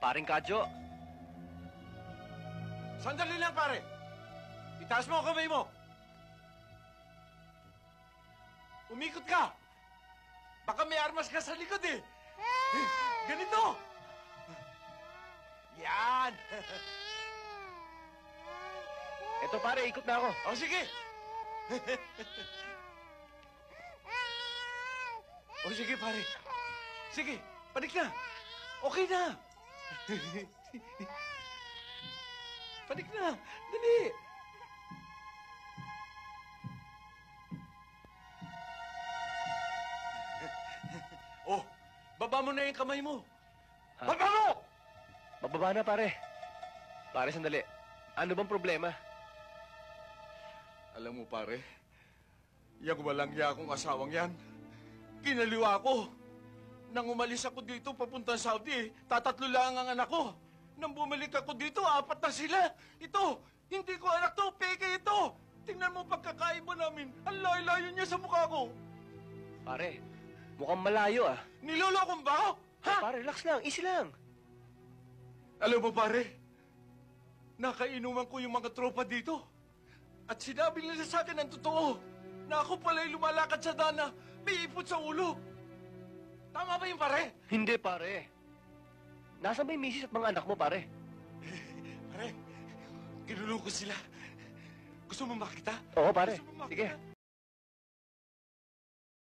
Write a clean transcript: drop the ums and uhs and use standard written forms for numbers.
Paring Kadyo. Sandali lang, pare. Itaas mo ang kamay mo. Umikot ka. Baka may armas ka sa likod eh. Ganito. Yan. Eto pare, ikot na ako. O, sige. O, sige, pare. Sige, panik na. Okay na. Panik na. Dali. Oh, baba mo na yung kamay mo. Ha? Baba mo! Bababa na pare. Pare, sandali. Ano bang problema? Alam mo, pare, yung walang ya akong asawang yan, kinaliwa ko. Nang umalis ako dito papuntang Saudi, tatatlo lang ang anak ko. Nang bumalik ako dito, 4 na sila. Ito, hindi ko anak to, peke ito. Tingnan mo pagkakaiba namin. Ang layo-layo niya sa mukha ko. Pare, mukhang malayo ah. Nilolokong ba ako? Ha? Pare, relax lang. Easy lang. Alam mo, pare, nakainuman ko yung mga tropa dito. At sinabi nila sa akin ang totoo, na ako pala'y lumalakad sa dana, may ipot sa ulo. Tama ba yung pare? Hindi, pare. Nasaan ba yung misis at mga anak mo, pare? Pare, ginulo ko sila. Gusto mo makita? Oo, pare. Gusto mo makita? Sige.